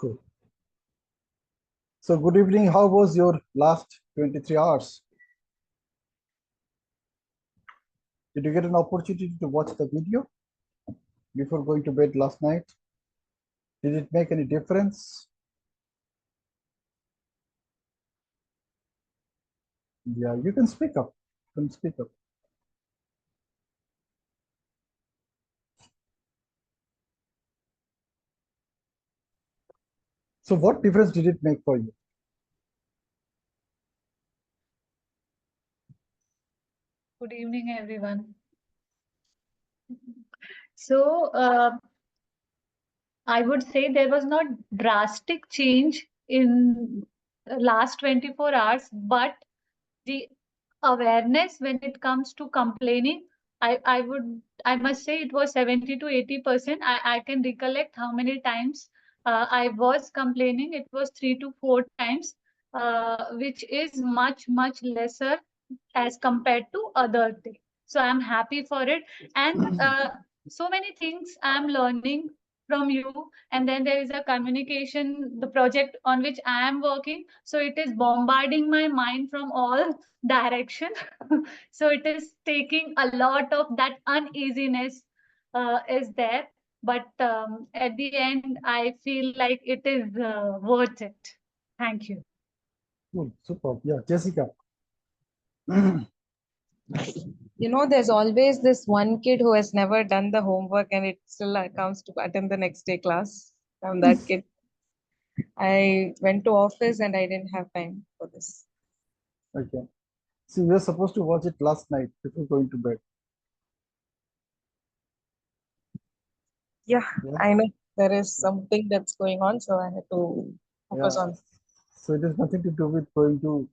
Cool. So good evening. How was your last 23 hours? Did you get an opportunity to watch the video before going to bed last night? Did it make any difference? Yeah, you can speak up. You can speak up. So what difference did it make for you? Good evening, everyone. So, I would say there was not drastic change in the last 24 hours, but the awareness when it comes to complaining, I must say it was 70 to 80%. I can recollect how many times I was complaining. It was 3 to 4 times, which is much lesser as compared to other things. So I'm happy for it. And so many things I'm learning from you. And then there is a communication, the project on which I am working. So it is bombarding my mind from all direction. So it is taking a lot of that uneasiness is there. But at the end, I feel like it is worth it. Thank you. Cool, super. Yeah, Jessica. You know, there's always this one kid who has never done the homework and it still comes to attend the next day class. I'm that kid. I went to office and I didn't have time for this. Okay. So you were supposed to watch it last night before going to bed. Yeah, Yeah. I know there is something that's going on, so I had to focus on. So it has nothing to do with going to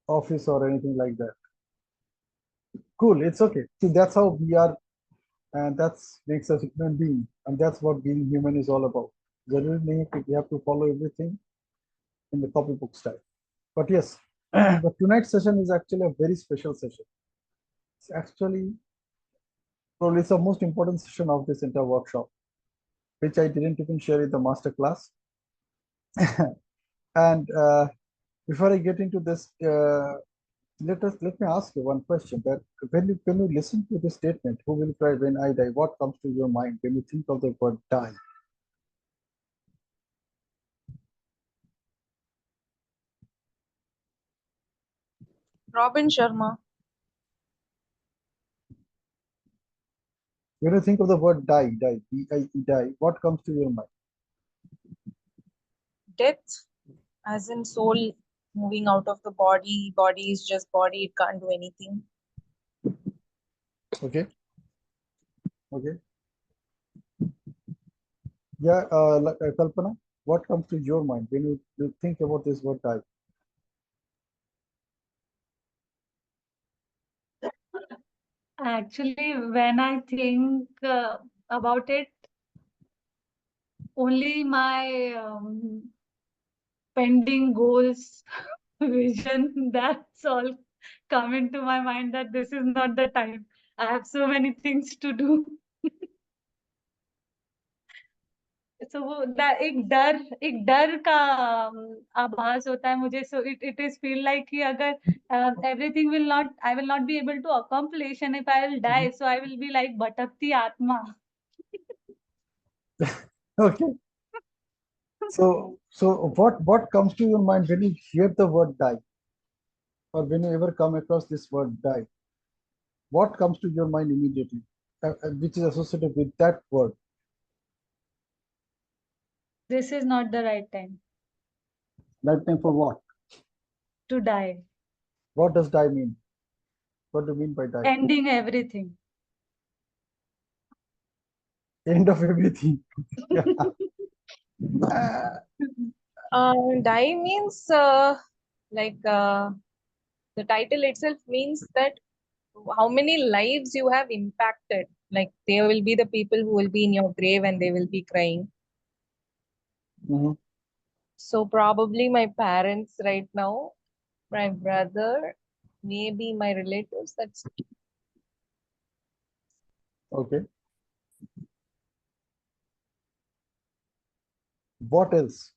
office or anything like that. Cool, it's okay. See, that's how we are, and that's makes us a human being, and that's what being human is all about. Generally, we have to follow everything in the copybook style. But yes, but tonight's session is actually a very special session. It's actually probably it's the most important session of this entire workshop, which I didn't even share in the master class. And before I get into this, let me ask you one question. That when you listen to the statement, "Who will cry when I die?" What comes to your mind when you think of the word die? Robin Sharma. When you think of the word die, D-I-E, die, what comes to your mind? Death, as in soul moving out of the body. Body is just body, it can't do anything. Okay. Okay. Yeah, Kalpana, what comes to your mind when you think about this word die? Actually, when I think about it, only my pending goals, vision, that's all come into my mind that this is not the time. I have so many things to do. So वो एक डर का आभास होता है मुझे. So it is feel like कि अगर everything will not, I will not be able to accomplish, and if I will die, so I will be like भटकती आत्मा. Okay. So what comes to your mind when you hear the word die, or when you ever come across this word die? What comes to your mind immediately, which is associated with that word? This is not the right time That time for what? to die. What does die mean? What do you mean by die? Ending everything. End of everything. Die means like the title itself means that how many lives you have impacted. Like there will be the people who will be in your grave and they will be crying. Mhm. So probably my parents right now, my brother, maybe my relatives. That's Okay. What else?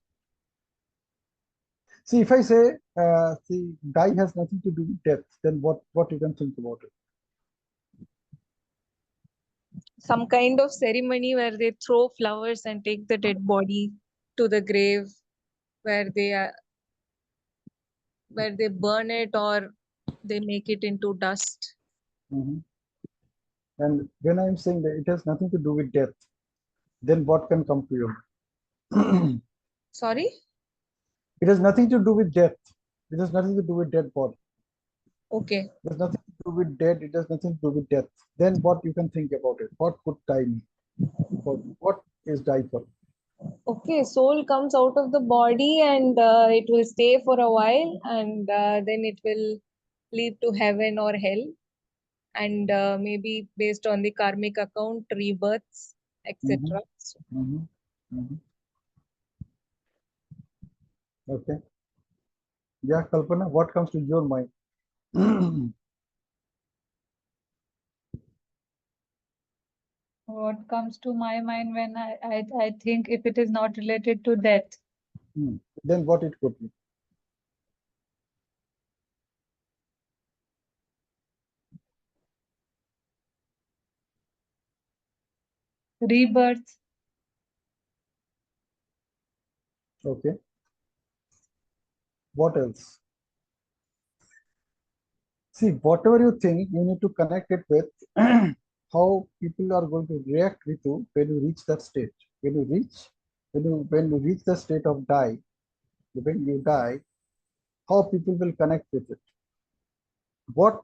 See, if I say, see, die has nothing to do with death, then what you can think about it? Some kind of ceremony where they throw flowers and take the dead body to the grave, where they burn it or they make it into dust. Mhm. And when I'm saying that it has nothing to do with death, then what can come to you? Sorry? It has nothing to do with death. It has nothing to do with dead body. Okay. It has nothing to do with dead. It has nothing to do with death. Then what you can think about it? What could die mean? What is die for? Okay, soul comes out of the body and it will stay for a while and then it will lead to heaven or hell and maybe based on the karmic account, rebirths, Mhm, etc. So, mhm, mhm. Okay. Yeah, Kalpana, what comes to your mind? What comes to my mind when I think if it is not related to death, Then what it could be? rebirth, Okay. What else? See, whatever you think, you need to connect it with how people are going to react with you when you reach that state. When you reach the state of die, when you die, how people will connect with it. What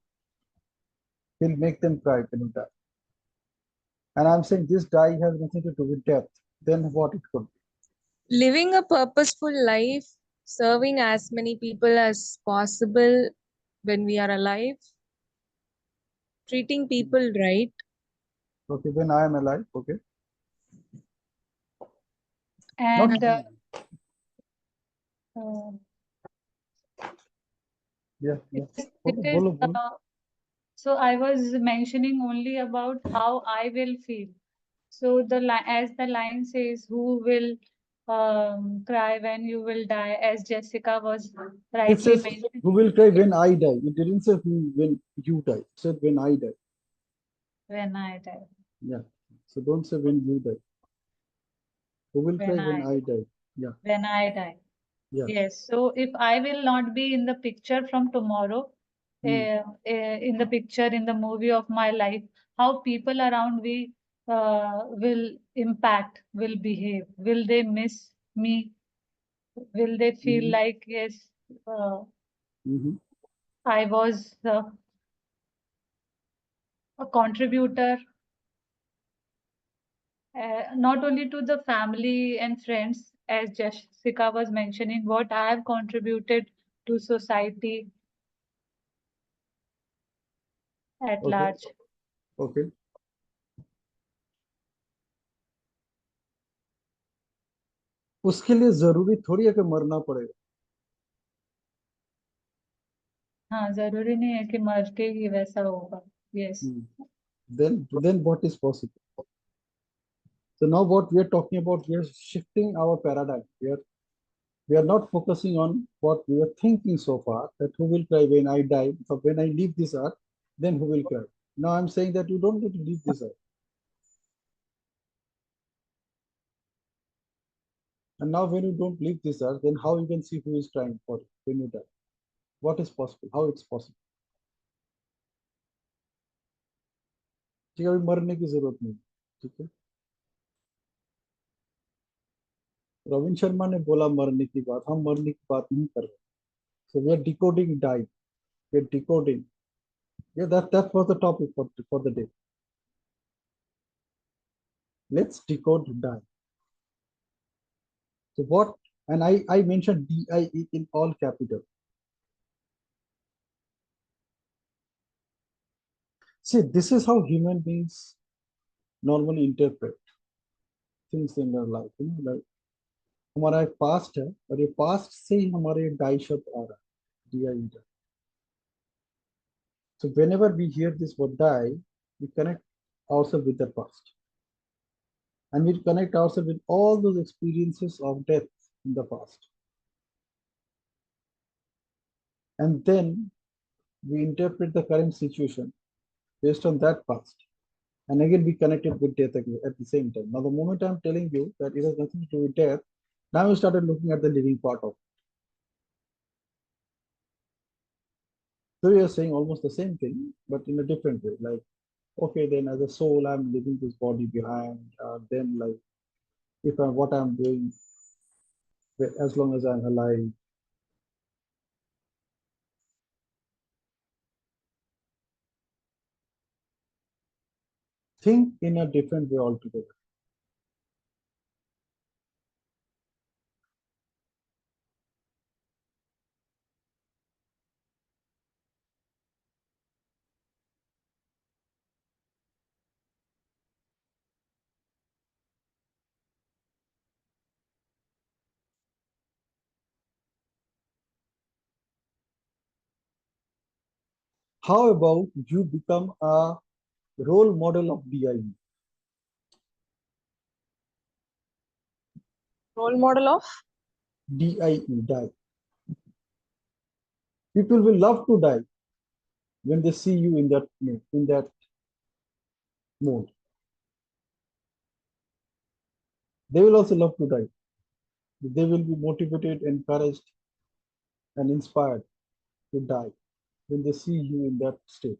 will make them cry when you die? And I'm saying this die has nothing to do with death. Then what it could living a purposeful life, serving as many people as possible when we are alive, treating be? people right. Okay, when I am alive, okay. Not and me. uh, Yeah, it yeah. is, it Okay, is bolo, bolo. so I was mentioning only about how I will feel. So as the line says, who will cry when you will die, as Jessica was It rightly says mentioned. who will cry when I die. It didn't say who when you die. It said when I die. When I die, Yeah. So don't say when you die. Who will cry when when I I die? Yeah, when I die. yeah. Yes. So if I will not be in the picture from tomorrow, Hmm. in the picture in the movie of my life, how people around me will impact, will behave, will they miss me, will they feel Mm-hmm. like yes, uh, Mm-hmm. I was a contributor, not only to the family and friends, as Jessica was mentioning, what I have contributed to society at Okay. large. Okay. उसके लिए जरूरी थोड़ी है कि मरना पड़ेगा. हाँ, जरूरी नहीं है कि मर के ही वैसा होगा. Yes. Hmm. Then what is possible? So now what we are talking about, we are shifting our paradigm. We are not focusing on what we were thinking so far, that who will cry when I die. So when I leave this earth, then who will cry? Now I'm saying that you don't need to leave this earth. And now when you don't leave this earth, then how you can see who is crying for you when you die? What is possible? How it's possible? ठीक है, अभी मरने की जरूरत नहीं. ठीक है. रविंद्र शर्मा ने बोला मरने की बात, हम मरने की बात नहीं कर रहे. So we are decoding die. We are decoding. Yeah, that was the topic for the day. Let's decode die. So what? And I mentioned DIE in all capital. See, this is how human beings normally interpret things in their life. Like हमारा एक past है और ये past से ही हमारे die शब्द आ रहा है. DIE. So whenever we hear this word die, we connect also with the past. And we connect ourselves with all those experiences of death in the past. And then we interpret the current situation based on that past. And again, we connect it with death again at the same time. Now, the moment I'm telling you that it has nothing to do with death, now you started looking at the living part of it. So you're saying almost the same thing, but in a different way. Like, okay, then as a soul, I'm leaving this body behind. Then, like, if I what I'm doing, as long as I'm alive, think in a different way altogether. How about you become a role model of DIE? Role model of? DIE, die. People will love to die when they see you in that mode. They will also love to die. They will be motivated, encouraged, and inspired to die when they see you in that state.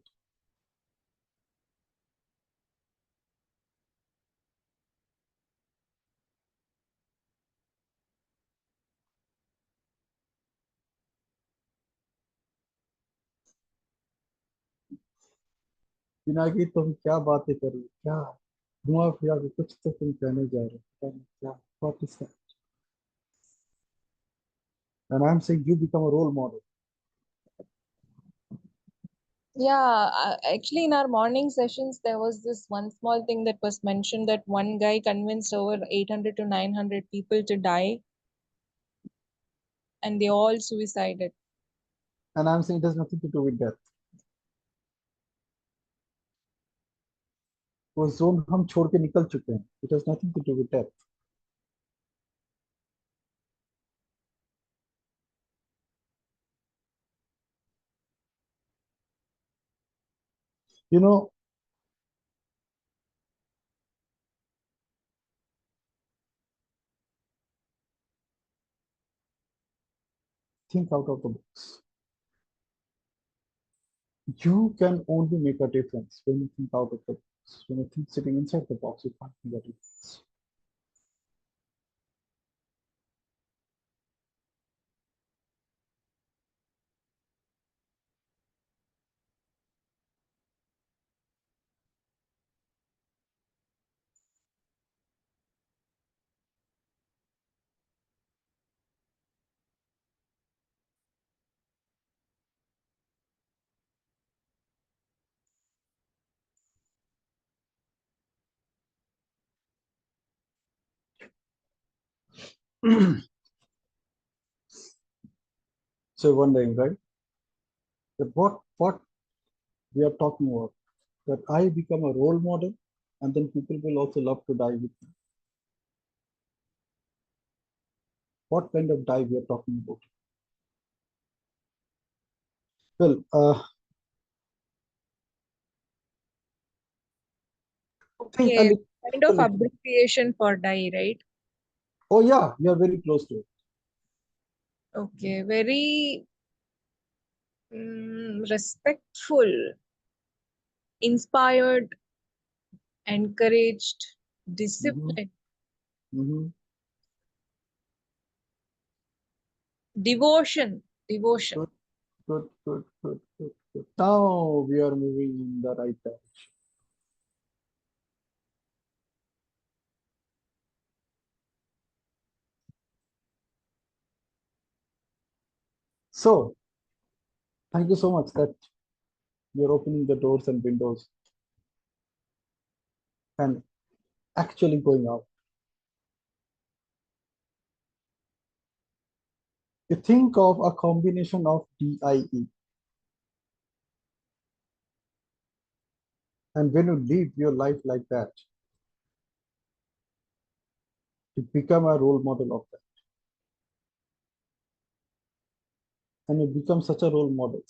Pinaki तुम क्या बातें कर रहे हो क्या धुआं फिरा के कुछ तो तुम कहने जा रहे हो पता नहीं क्या what is that? And I'm saying you become a role model. Yeah, actually, in our morning sessions, there was this one small thing that was mentioned that one guy convinced over 800 to 900 people to die, and they all suicided. And I'm saying it has nothing to do with death. वो zone हम छोड़ के निकल चुके हैं. It has nothing to do with death. You know, think out of the box. You can only make a difference when you think out of the box. When you think sitting inside the box, you can't make a difference. So wondering, right? That what we are talking about, that I become a role model, and then people will also love to die with me. What kind of die we are talking about? Well, think a Okay, little, kind a of little. abbreviation for die, right? Oh yeah, you are very close to it. Okay, very respectful, inspired, encouraged, Mm-hmm. disciplined, Mm-hmm. devotion, devotion. Good, good, good, good, good, good. Now we are moving in the right direction. So, thank you so much that you're opening the doors and windows and actually going out. You think of a combination of DIE, and when you live your life like that, to become a role model of that. And you become such a role model,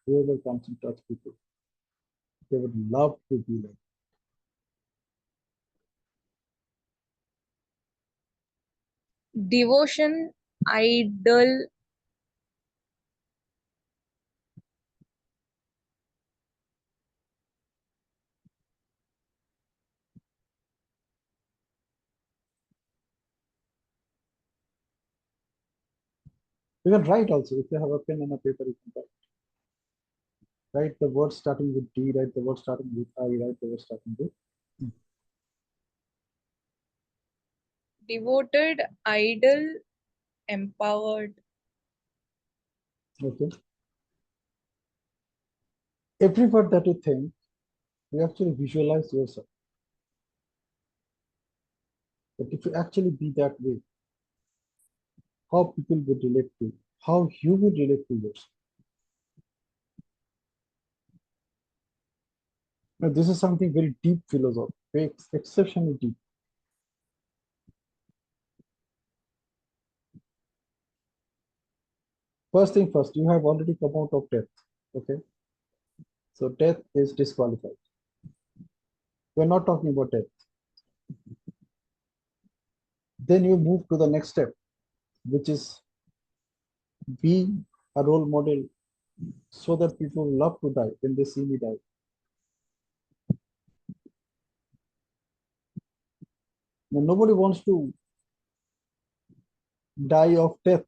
whoever comes in touch with you, they would love to be like. Devotion, idol, You can write also. If you have a pen and a paper, you can write. Write the word starting with D, write the word starting with I, write the word starting with devoted, idol, empowered. okay. Every word that you think, you actually visualize yourself. But if you actually be that way, how people would relate to you, how you would relate to yourself. Now, this is something very deep philosophy, very exceptionally deep. First thing first, you have already come out of death. Okay. So death is disqualified. We're not talking about death. Then you move to the next step, which is be a role model so that people love to die when they see me die. Now, nobody wants to die of death.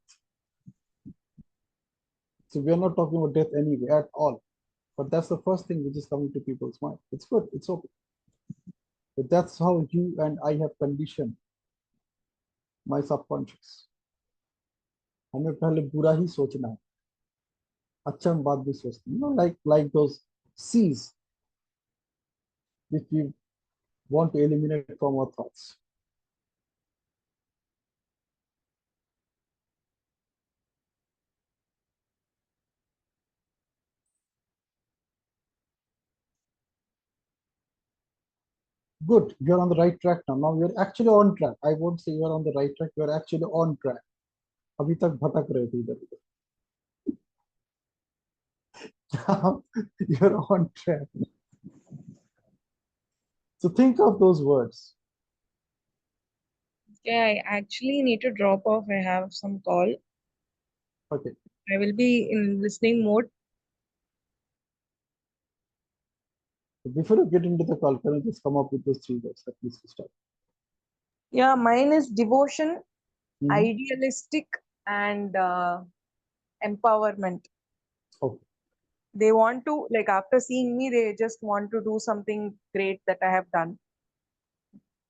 So we are not talking about death anyway at all. But that's the first thing which is coming to people's mind. It's good, it's okay. But that's how you and I have conditioned my subconscious. हमें पहले बुरा ही सोचना है, अच्छा हम बात भी सोचते हैं, like those C's which we want to eliminate from our thoughts. Good, you're on the right track now. Now you're actually on track. I won't say you're on the right track, you're actually on track. अभी तक भटक रहे थे इधर उधर. You're on track. So think of those words. Yeah, I actually need to drop off. I have some call. Okay. I will be in listening mode. So before you get into the call, can you just come up with those 3 words at least to start? Yeah, mine is devotion, Mhm. idealistic, and empowerment. Okay. They want to, like, after seeing me, they just want to do something great that I have done.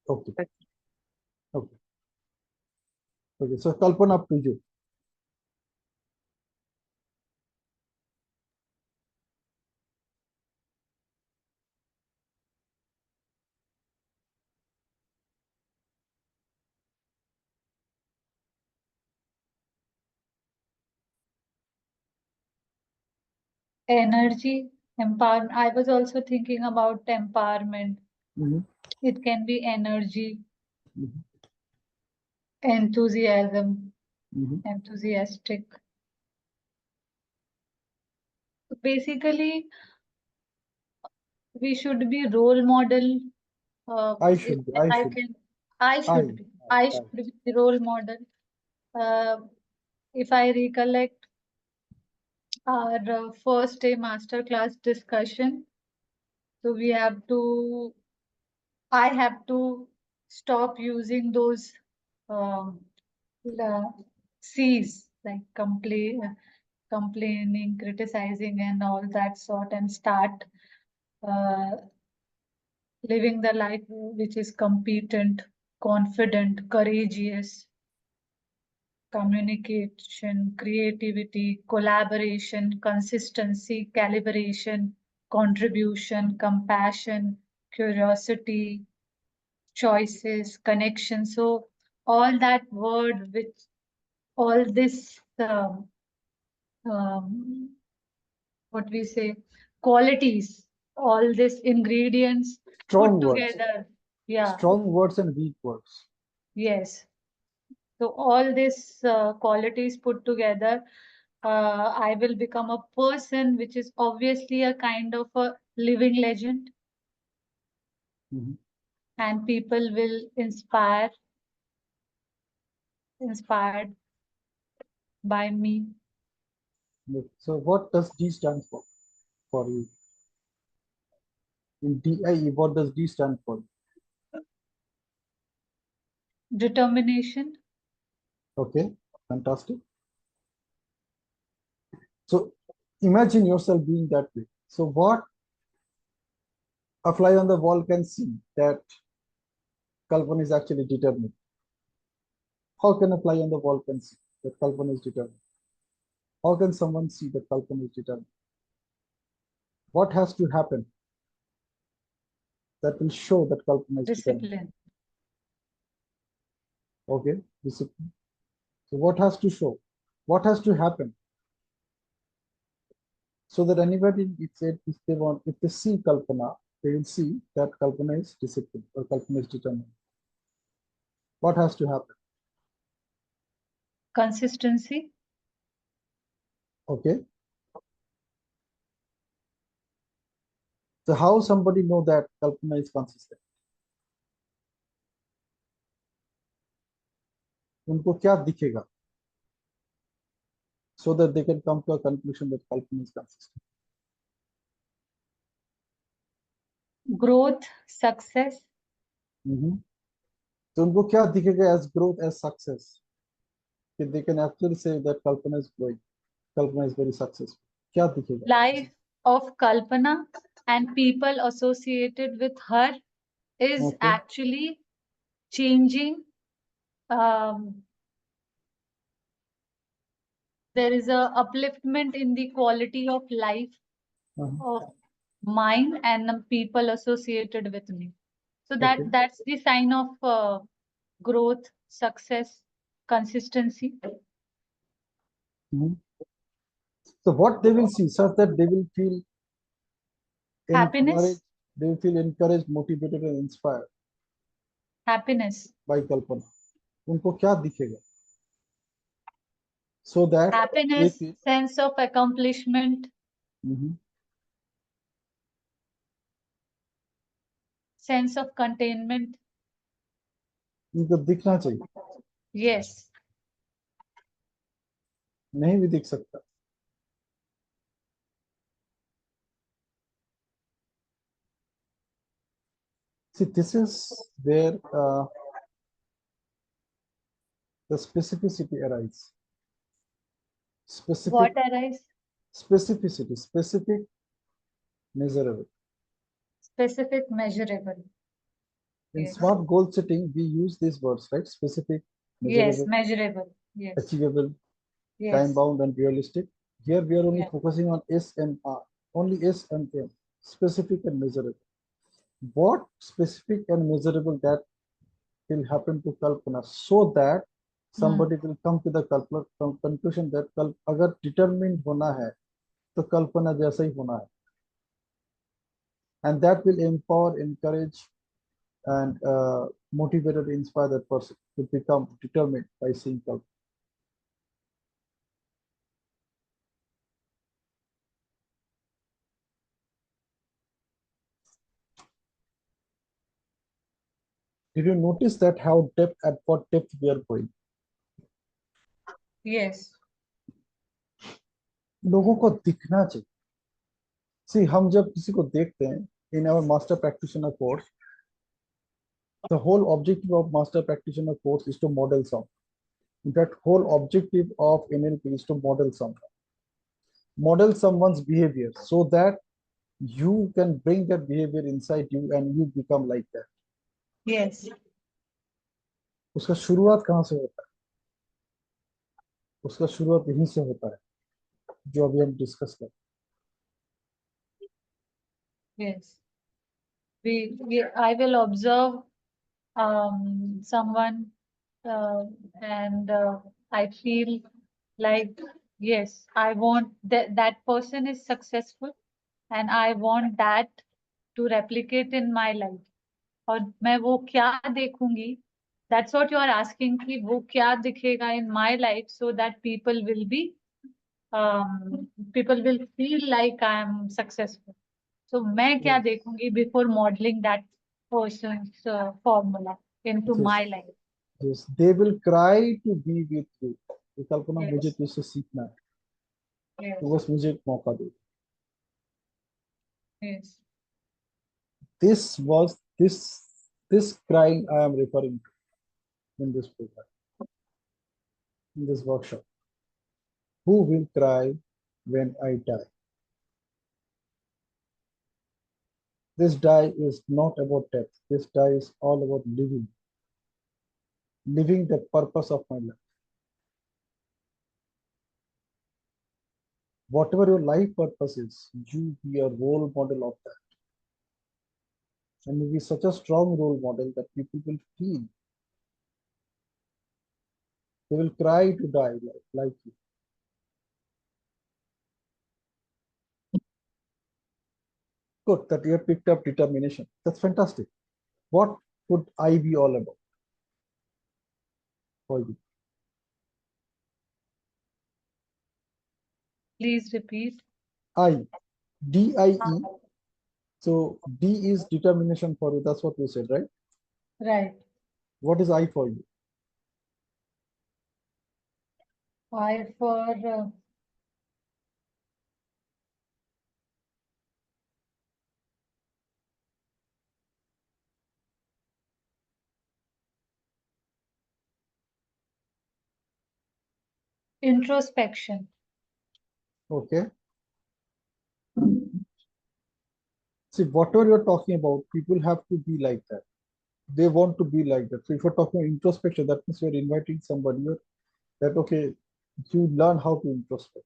Okay. That's Okay. Okay. So Kalpana, up to you. Energy, empower. I was also thinking about empowerment. Mhm. It can be energy, Mhm. enthusiasm, Mhm. enthusiastic. Basically, we should be role model. I If should be. I I should. can, I I. should be. I I. should be the role model. Uh, if I recollect our first day masterclass discussion, so we have to. I have to stop using those um, the C's like complaining, criticizing, and all that sort, and start uh, living the life which is competent, confident, courageous, communication, creativity, collaboration, consistency, calibration, contribution, compassion, curiosity, choices, connection. So all that word which all this um, what we say qualities, all these ingredients put Strong words. together. Yeah, Strong words and weak words. Yes. So all these qualities put together, I will become a person which is obviously a kind of a living legend, Mhm. and people will inspired by me. Good. So what does D stand for you? In DIE, what does D stand for? Determination. Okay, fantastic. So imagine yourself being that way. So what a fly on the wall can see that Kalpan is actually determined. How can a fly on the wall can see that Kalpan is determined? How can someone see that Kalpan is determined? What has to happen that will show that Kalpan is determined? Discipline. Okay, discipline. So what has to show? What has to happen so that anybody, if they want, if they see Kalpana, they will see that Kalpana is disciplined or Kalpana is determined. What has to happen? Consistency. Okay. So how somebody know that Kalpana is consistent? उनको क्या दिखेगा? So that they can come to a conclusion that Kalpana is consistent. Growth. Success. तो उनको क्या दिखेगा as growth, as success? They can actually say that Kalpana is growing, Kalpana is very successful. क्या दिखेगा? Life of Kalpana and people associated with her is Okay. actually changing. There is a upliftment in the quality of life of mine and the people associated with me. So Okay. that's the sign of growth, success, consistency. Mhm. So what they will see, such that they will feel encouraged, Happiness. they will feel encouraged, motivated, and inspired Happiness. by Kalpana. उनको क्या दिखेगा? So that they Happiness, feel. sense of accomplishment, Mhm. sense of containment. उनको दिखना चाहिए, Yes. नहीं भी दिख सकता. See, this is where the specificity arises. What Specific, arise? specificity, specific, measurable. Specific, measurable. In Yes. smart goal setting, we use these words, right? Specific, Yes, measurable, measurable. Yes. achievable, Yes. time bound, and realistic. Here we are only Yeah. focusing on S and R, only S and M, specific and measurable. What specific and measurable that will happen to Kalpana so that somebody will come to the conclusion that अगर determined होना है तो कल्पना जैसा ही होना है, and that will empower, encourage, and motivate and inspire that person to become determined by seeing Kalpana. Did you notice that how depth, at what depth we are going? Yes. लोगों को दिखना चाहिए. See, हम जब किसी को देखते हैं in our master practitioner course, the whole objective of master practitioner course is to model something. In fact, whole objective of NLP is to model something. Model someone's behavior so that you can bring that behavior inside you and you become like that. Yes. उसका शुरुआत कहाँ से होता है? उसका शुरुआत यहीं से होता है जो अभी हम डिस्कस कर. Yes. I will observe someone and I feel like, yes, I want that person is successful and I want that to replicate in my life. और मैं वो क्या देखूंगी, That's what you are asking कि वो क्या दिखेगा in my life so that people will feel like I am successful. So मैं क्या Yes. देखूंगी before modeling that person's formula into Yes. my life. Yes. They will cry to be with you. ये कल्पना मुझे Yes. तुझसे सीखना है, Yes. तो बस मुझे एक मौका दे. Yes. This was this crying I am referring to in this program, in this workshop. Who will cry when I die? This die is not about death. This die is all about living, living the purpose of my life. Whatever your life purpose is, you be a role model of that. And you be such a strong role model that people will feel. They will cry to die like you. Good that you have picked up determination. That's fantastic. What would I be all about for you? Please repeat. I, DIE. So D is determination for you. That's what you said, right? Right. What is I for you? I for introspection. Okay. See, whatever you're talking about, people have to be like that. They want to be like that. So if you're talking introspection, that means you're inviting somebody that, okay, you learn how to introspect.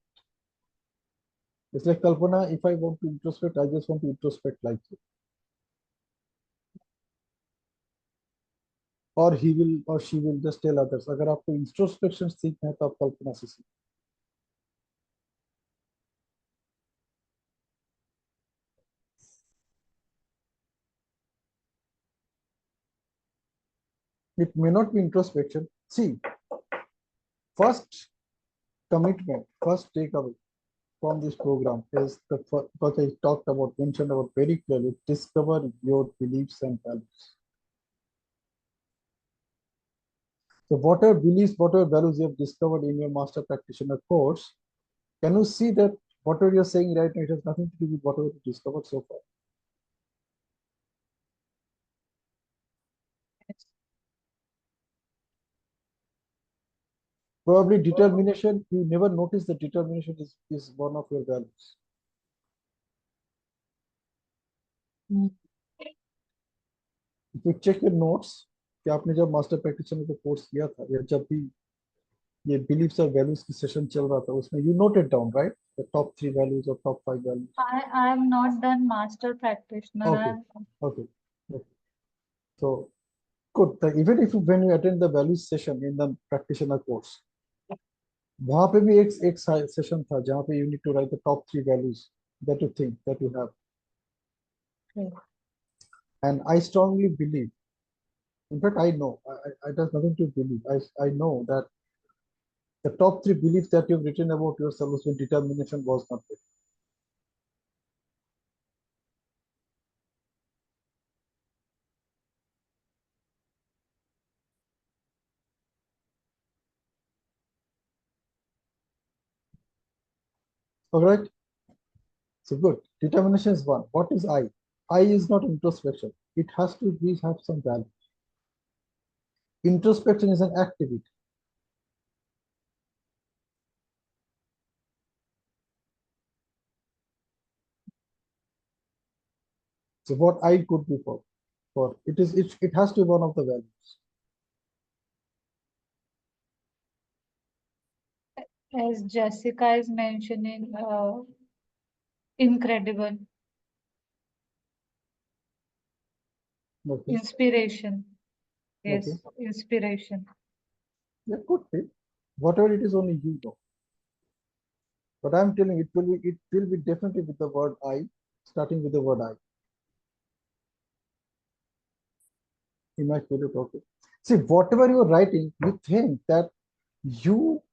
It's like Kalpana, if I want to introspect, I just want to introspect like you. Or he will or she will just tell others. अगर आपको introspection सीखना है तो आप कल्पना से सीखिए. It may not be introspection. See, first commitment, first takeaway from this program is what I talked about, mentioned about very clearly, discover your beliefs and values. So whatever beliefs, whatever values you have discovered in your master practitioner course, can you see that whatever you're saying right now, it has nothing to do with whatever you discovered so far? Probably determination, you never notice that determination is one of your values. If you check your notes, कि आपने जब master practitioner का course किया था या जब भी ये बिलीफ्स और वैल्यूज की सेशन चल रहा था उसमें you noted down, right, the top 3 values or top 5 values? I am not done master practitioner. Okay. Okay. Okay. So good. Even if when you attend the values session in the practitioner course, वहां पे भी एक session था जहां पे you need to write the top 3 values that you think that you have. And I strongly believe, in fact I know, I there's nothing to believe, I know that the top 3 beliefs that you've written about yourself was when determination was not there. All right. So good. Determination is one. What is I? I is not introspection. It has to be have some value. Introspection is an activity. So what I could be for it has to be one of the values. As Jessica is mentioning, incredible. Okay. Inspiration. Yes, Okay. inspiration. That could be. Whatever it is, only you know. But I'm telling you, it will be definitely with the word I, starting with the word I. Immaculate, okay. See, whatever you're writing, you think that you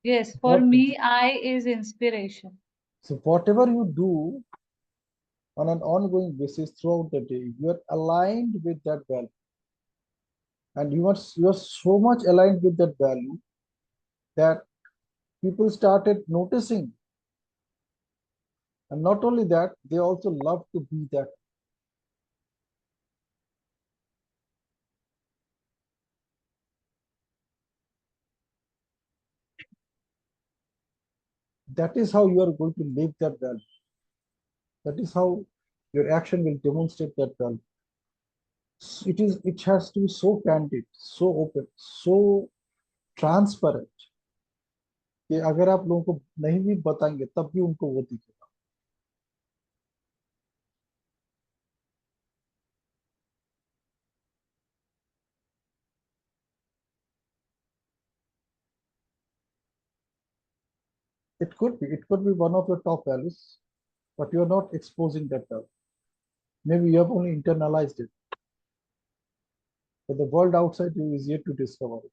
Yes, for what me, I is inspiration. so whatever you do on an ongoing basis throughout the day, you are aligned with that value. And you are so much aligned with that value that people started noticing. And not only that, they also love to be that. That is how you are going to live that value. That is how your action will demonstrate that value. It has to be so candid, so open, so transparent कि अगर आप लोगों को नहीं भी बताएंगे तब भी उनको वो दिखेगा. It could be one of your top values, but you are not exposing that value. Maybe you have only internalized it, but the world outside you is yet to discover it.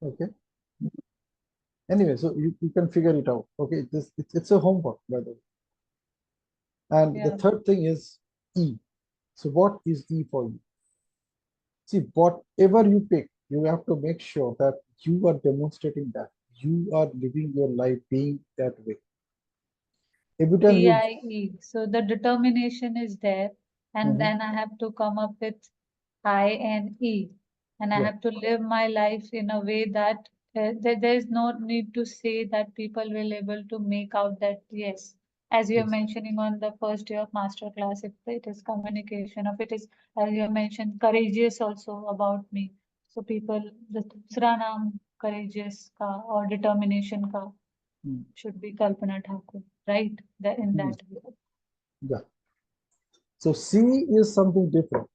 Okay. Anyway, so you can figure it out. Okay, it's a homework, by the way. And the Yeah. third thing is E. So what is E for you? See, whatever you pick, you have to make sure that you are demonstrating that. You are living your life being that way. Every time you DIE. So the determination is there, and Mhm. then I have to come up with I and E, and I Yeah, have to live my life in a way that there is no need to say that people will able to make out that yes, as you're yes. mentioning on the first day of master class, if it is communication, if it is as you mentioned courageous also about me, so people the दूसरा नाम courageous का or determination का Mm. should be Kalpana Thakur, right? That in Mm. that way. Yeah. So C is something different.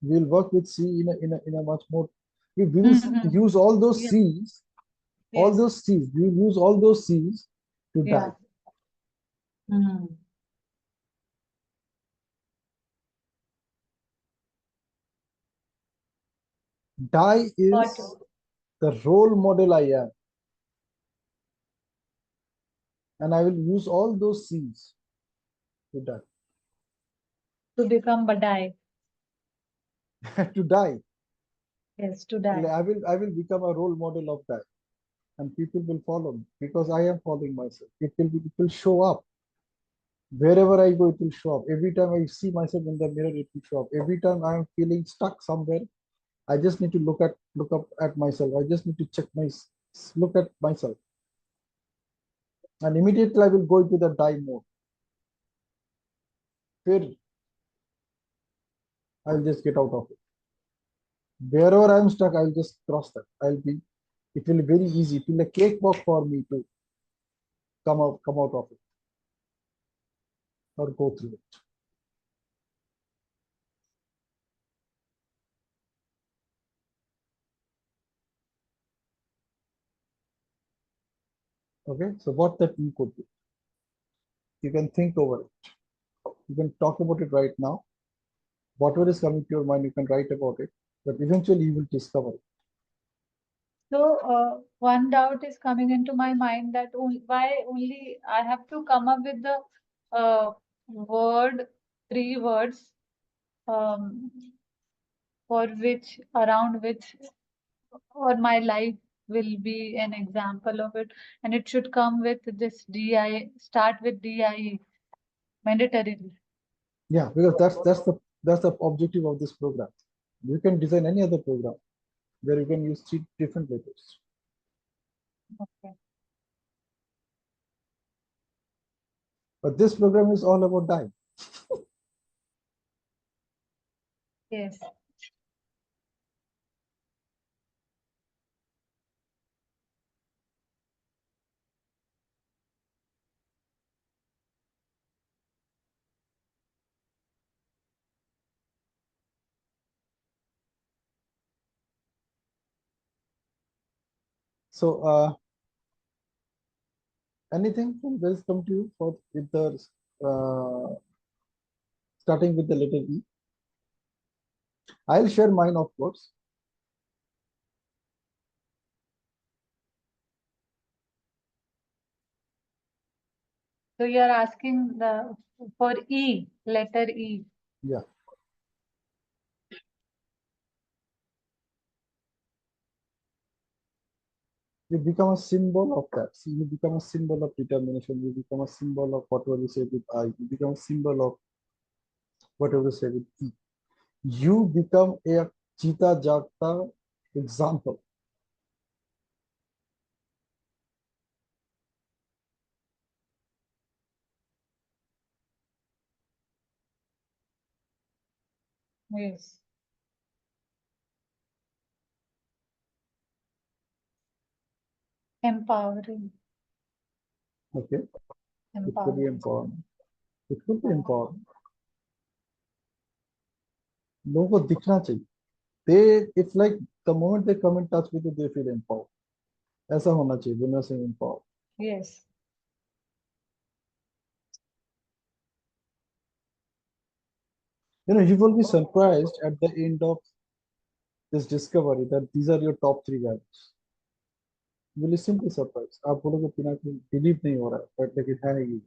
We'll work with C in a much more. We will Mm-hmm. use all those Yeah. C's, all Yes. those C's. We will use all those C's to Yeah. die. Mm. Die But is the role model I am, and I will use all those C's to die. to become Badai. To die. Yes, to die. I will become a role model of that, and people will follow me because I am following myself. It will show up wherever I go. It will show up every time I see myself in the mirror. It will show up every time I am feeling stuck somewhere. I just need to look up at myself. I just need to look at myself, and immediately I will go into the die mode. Where I'll just get out of it. Wherever I'm stuck, I'll just cross that. It will be very easy. It will be a cakewalk for me to come out of it or go through it. Okay, so what that E could be, you can think over it. You can talk about it right now. Whatever is coming to your mind, you can write about it, but eventually you will discover it. So one doubt is coming into my mind that why only I have to come up with the word, three words um, for which around which or my life will be an example of it, and it should come with this DI, start with DIE mandatorily. Yeah, because that's the objective of this program. You can design any other program where you can use three different letters. Okay. But this program is all about dying. Yes. So anything from guys come to you for with the uh, starting with the letter E? I'll share mine, of course. So you're asking the for E, letter E. Yeah. You become a symbol of that. See, you become a symbol of determination. You become a symbol of whatever you say with I. You become a symbol of whatever you say with E. You become a Chita Jagta example. Yes. Empowering. Okay. It could be Empowering. empowerment. It could be empowerment. लोगों को दिखना चाहिए. It's like the moment they come in touch with you, they feel empowered. ऐसा होना चाहिए. When you're saying empowered. Yes. You will be surprised at the end of this discovery that these are your top three values. You will be simply surprised. आप बोलोगे Pinaki believe नहीं हो रहा है, but लेकिन है ये.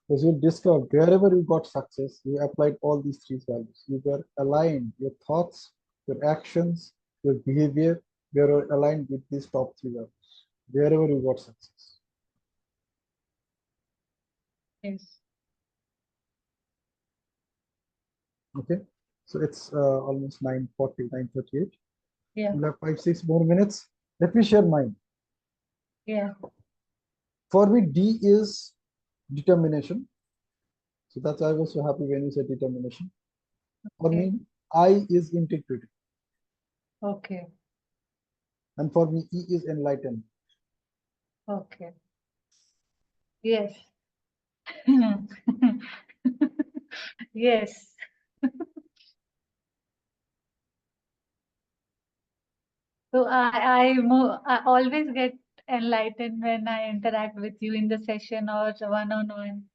Because you discover wherever you got success, you applied all these three values. You were aligned, your thoughts, your actions, your behavior, were aligned with these top three values. Wherever you got success. Yes. Okay. So it's almost 9:40, 9:38. Yeah. We'll have 5, 6 more minutes. Let me share mine. Yeah. For me, D is determination. So that's why I was so happy when you said determination. For Okay. me, I is integrity. Okay. And for me, E is enlightenment. Okay. Yes. Yes. So I always get enlightened when I interact with you in the session or one-on-one.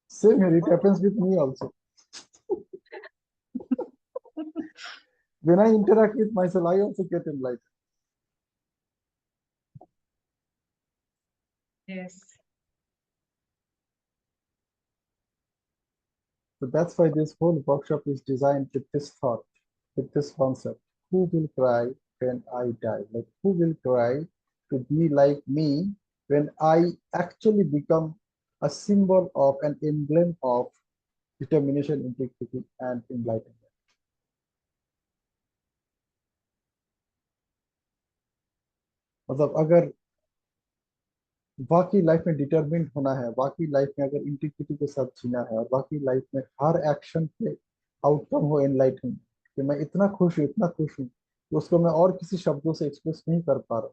Same here, it happens with me also. When I interact with myself, I also get enlightened. Yes. So that's why this whole workshop is designed with this thought, with this concept. Who will cry when I die? Like, who will cry to be like me when I actually become a symbol of an emblem of determination, integrity, and enlightenment? मतलब अगर वाकई life में determined होना है, वाकई life में अगर integrity के साथ जीना है और वाकई लाइफ में हर एक्शन के आउटकम हो एनलाइटमेंट, कि मैं इतना खुश हूँ कि उसको मैं और किसी शब्दों से एक्सप्रेस नहीं कर पा रहा.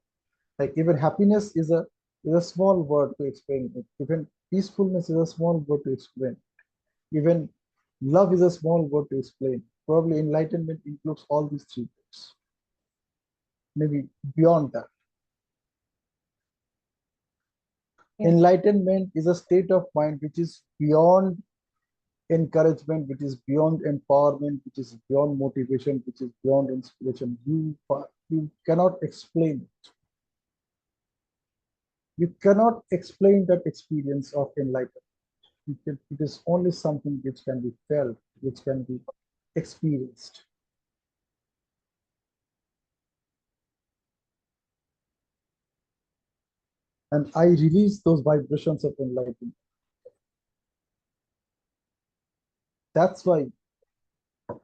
Like even happiness is a small word to explain it. Even peacefulness is a small word to explain. Even love is a small word to explain. Probably enlightenment includes all these three words. Maybe beyond that. Yes. Enlightenment is a state of mind which is beyond encouragement, which is beyond empowerment, which is beyond motivation, which is beyond inspiration. You cannot explain it. You cannot explain that experience of enlightenment. It is only something which can be felt, which can be experienced. And I release those vibrations of enlightenment. That's why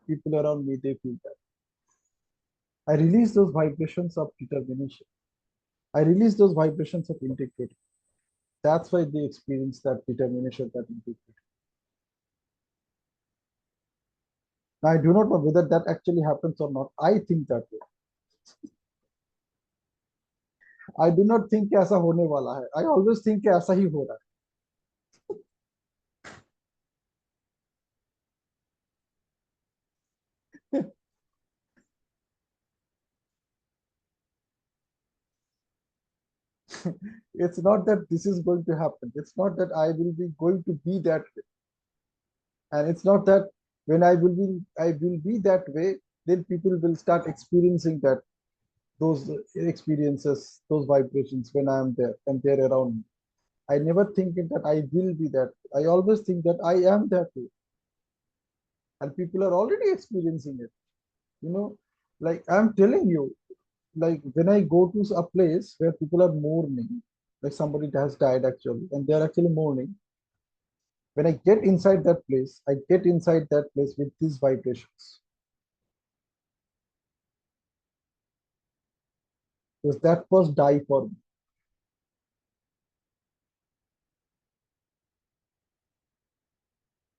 people around me, they feel that. I release those vibrations of determination. I release those vibrations of integrity. That's why they experience that determination, that integrity. Now, I do not know whether that actually happens or not. I think that way. I do not think कि ऐसा होने वाला है. I always think कि ऐसा ही हो रहा है. It's not that this is going to happen. It's not that I will be going to be that way. And it's not that when I will be that way, then people will start experiencing that those experiences, those vibrations when I am there and they're around me. I never think that I will be that. I always think that I am that way. And people are already experiencing it. You know, like I'm telling you, like when I go to a place where people are mourning, like somebody has died actually, and they're actually mourning. When I get inside that place, I get inside that place with these vibrations. Because that was die for me.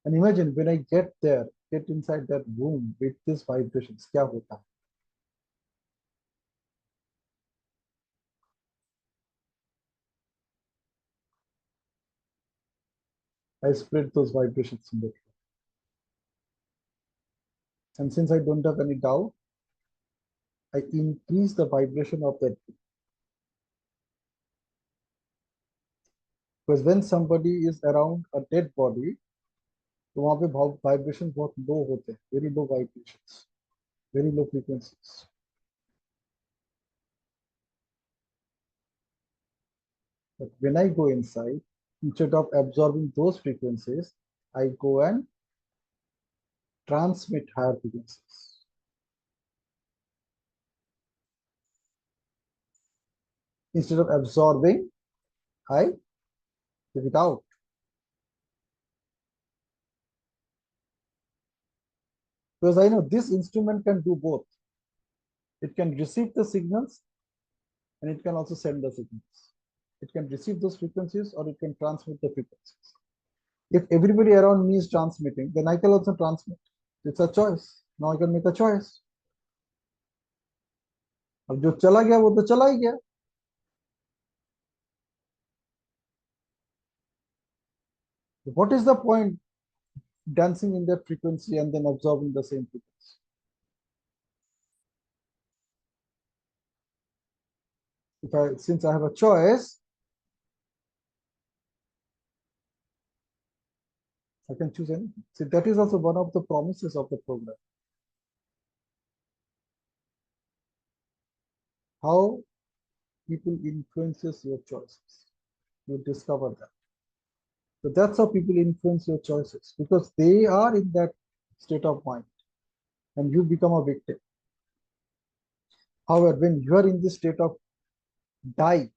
And imagine when I get there, get inside that room with these vibrations, kya hota hai? I spread those vibrations in the room. And since I don't have any doubt, I increase the vibration of that. Because when somebody is around a dead body, तो वहां पे vibration बहुत लो होते हैं, very low vibrations, very low frequencies. But when I go inside, instead of absorbing those frequencies, I go and transmit higher frequencies. Instead of absorbing, I give it out. Because I know this instrument can do both. It can receive the signals and it can also send the signals. It can receive those frequencies or it can transmit the frequencies. If everybody around me is transmitting, then I can also transmit. It's a choice. Now I can make a choice. अब जो चला गया वो तो चला ही गया. What is the point dancing in that frequency and then absorbing the same frequency? Since I have a choice, I can choose anything. See, that is also one of the promises of the program. How people influences your choices. You discover that. So that's how people influence your choices because they are in that state of mind and you become a victim. However, when you are in this state of die,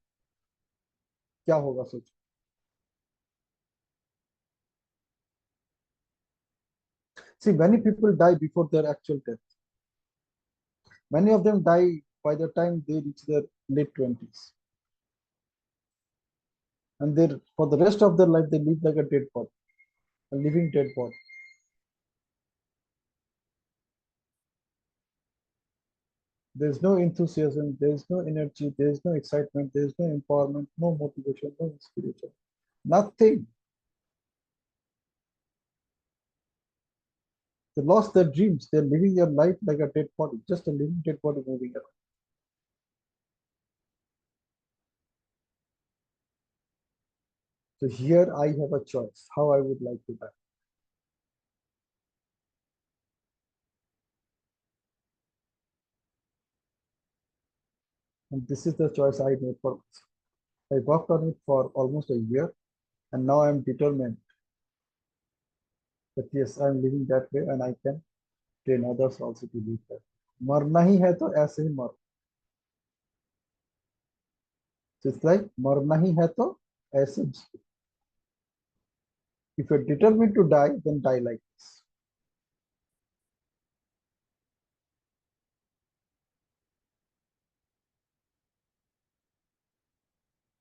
क्या होगा सोचो. See, many people die before their actual death. Many of them die by the time they reach their late 20s. And they, for the rest of their life, they live like a dead body, a living dead body. There's no enthusiasm, there's no energy, there's no excitement, there's no empowerment, no motivation, no inspiration, nothing. They lost their dreams. They're living their life like a dead body, just a living dead body moving around. So here I have a choice how I would like to die. And this is the choice I made for myself. I worked on it for almost a year, and now I'm determined that yes, I'm living that way and I can train others also to live that. मरना ही है तो ऐसे ही मरो. So it's like मरना ही है तो ऐसे. If you're determined to die, then die like this.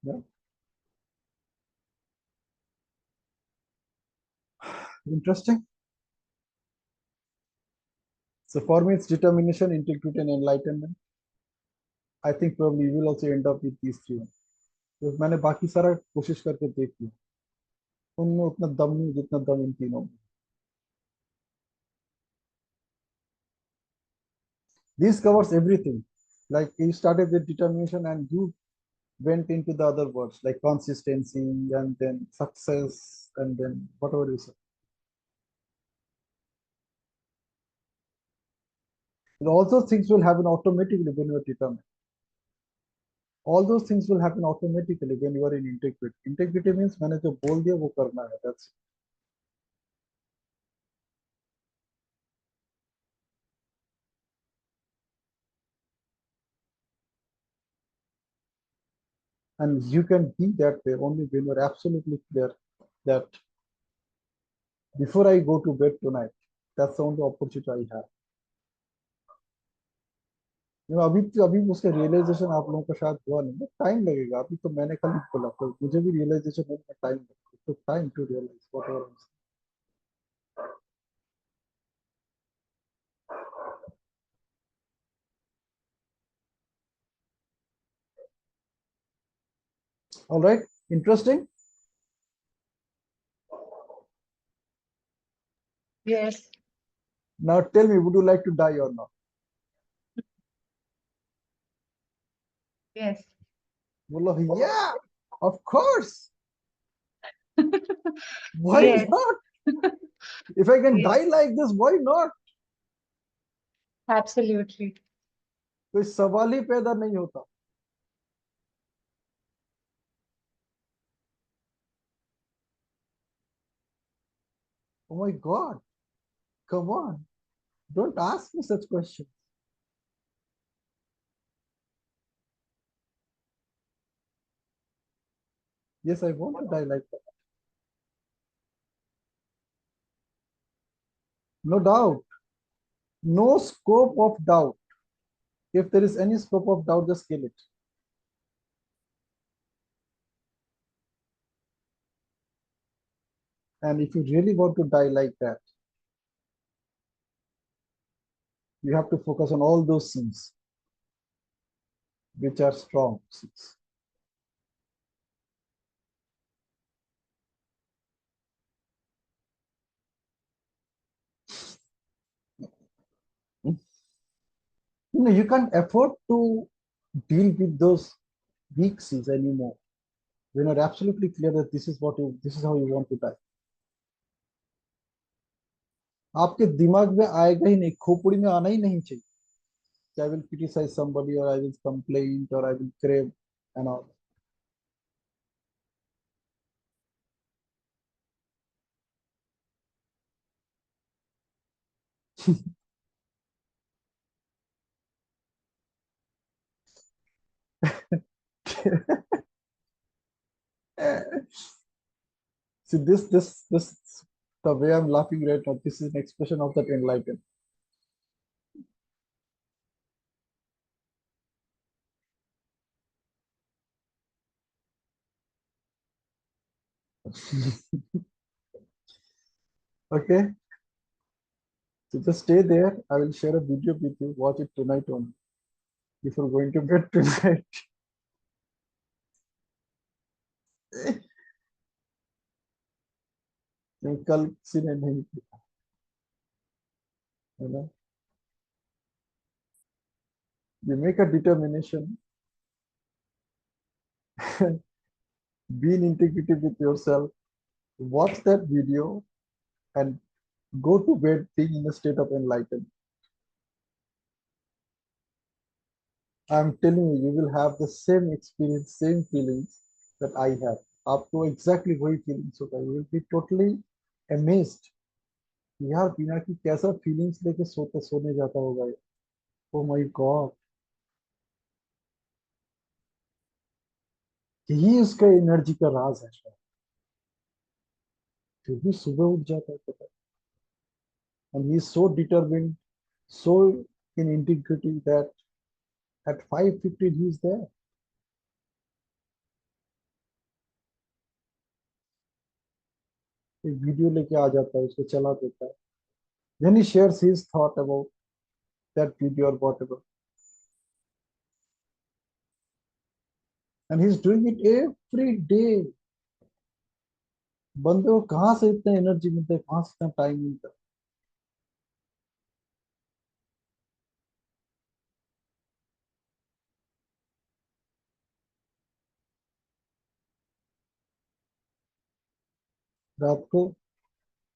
Yeah. Interesting. So for me, it's determination, integrity, and enlightenment. I think probably you will also end up with these three. तो मैंने बाकी सारा कोशिश करके देख लिया, उनमें उतना दम नहीं जितना दम इन तीनों में. This covers everything. Like you started with determination and you went into the other words like consistency and then success and then whatever you say. And all those things will happen automatically when you are determined. All those things will happen automatically when you are in integrity. Integrity means मैंने जो बोल दिया वो करना है. That's it. And you can be that way only when you're absolutely clear that before I go to bed tonight, that's the only opportunity I have. अभी उसका realisation आप लोगों का शायद हुआ नहीं, टाइम लगेगा. अभी तो मैंने कल बोला तो मुझे भी रियलाइजेशन होने में टाइम लगेगा. तो time to realise whatever. All right, interesting. Yes. Now tell me, would you like to die or not? Yes. बोलो yeah, of course. Why Yes. not? If I can Yes. die like this, why not? Absolutely. कोई सवाल ही पैदा नहीं होता. Oh my God, come on, don't ask me such questions. Yes, I want to die like that. No doubt, no scope of doubt. If there is any scope of doubt, just kill it. And if you really want to die like that, you have to focus on all those things which are strong things. You can't afford to deal with those weak seeds anymore when you're absolutely clear that this is how you want to die. आपके दिमाग में आएगा ही नहीं, खोपड़ी में आना ही नहीं चाहिए. I will criticize somebody or I will complain or I will crave and all. See this the way I'm laughing right now, this is an expression of that enlightenment. Okay, so just stay there. I will share a video with you. Watch it tonight only before going to bed tonight. कल किसी ने नहीं किया, है ना. You make a determination, be in integrity with yourself, watch that video, and go to bed being in a state of enlightenment. I'm telling you, you will have the same experience, same feelings that I have. आपको exactly वही feelings होगा. You will be totally amazed. यार पिनाकी कैसा feelings लेके सोने जाता होगा ये. Oh my God. यही उसका एनर्जी का राज है शायद. फिर भी सुबह उठ जाता है पता है. And he is so determined, so in integrity that at 5:15 he is there. एक वीडियो लेके आ जाता है, उसको चला देता है. Then he shares his thought about that video or whatever. And he's doing it every day. बंदे को कहाँ से इतना एनर्जी मिलता है, कहाँ से इतना टाइम मिलता है. रात को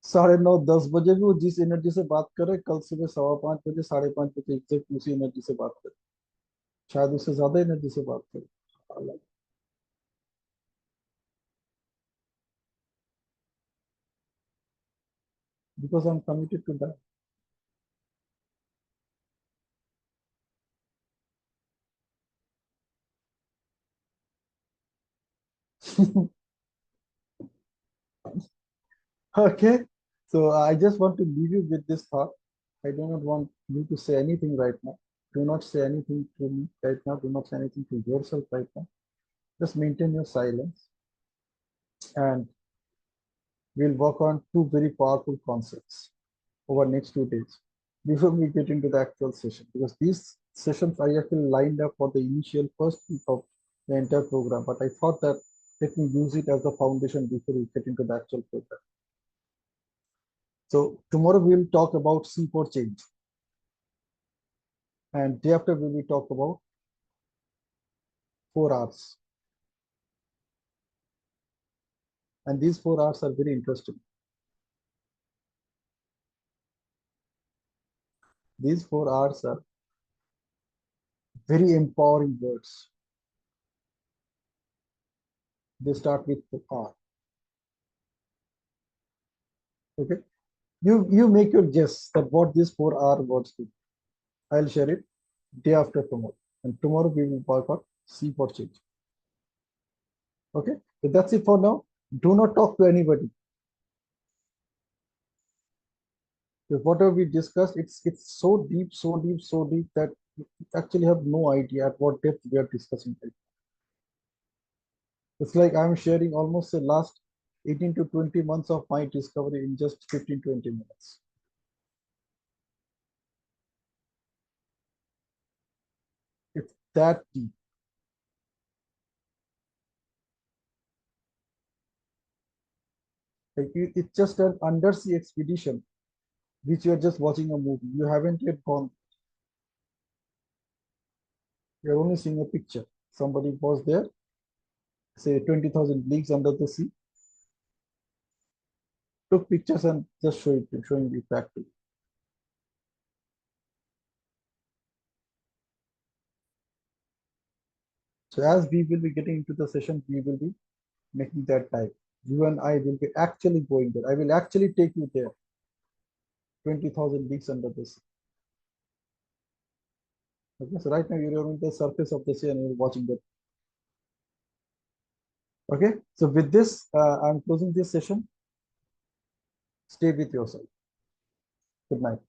9:30-10 बजे भी वो जिस एनर्जी से बात करे, कल सुबह 5:15 बजे, 5:30 बजे एग्जैक्ट उसी एनर्जी से बात करे, शायद उससे ज्यादा एनर्जी से बात करे, because I'm committed to that. Okay, so I just want to leave you with this thought. I do not want you to say anything right now. Do not say anything to me right now. Do not say anything to yourself right now. Just maintain your silence, and we'll work on two very powerful concepts over next 2 days before we get into the actual session. Because these sessions I actually lined up for the initial first week of the entire program, but I thought that let me use it as a foundation before we get into the actual program. So tomorrow we will talk about C for change, and day after we will talk about 4 R's. And these 4 R's are very interesting. These 4 R's are very empowering words. They start with R. Okay. You make your guess that what these 4 R words do. I'll share it day after tomorrow. And tomorrow we will work on C for change. Okay. So that's it for now. Do not talk to anybody. Because whatever we discussed, it's so deep, so deep, so deep that you actually have no idea at what depth we are discussing it. It's like I'm sharing almost the last 18 to 20 months of my discovery in just 15-20 minutes. It's that deep. Like it's just an undersea expedition, which you are just watching a movie. You haven't yet gone. You're only seeing a picture. Somebody was there, say 20,000 leagues under the sea, took pictures and just showing it back to you. So as we will be getting into the session, we will be making that dive. You and I will be actually going there. I will actually take you there. 20,000 leagues under the sea. Okay, so right now you're on the surface of the sea and you're watching that. Okay, so with this, I'm closing this session. Stay with yourself. Good night.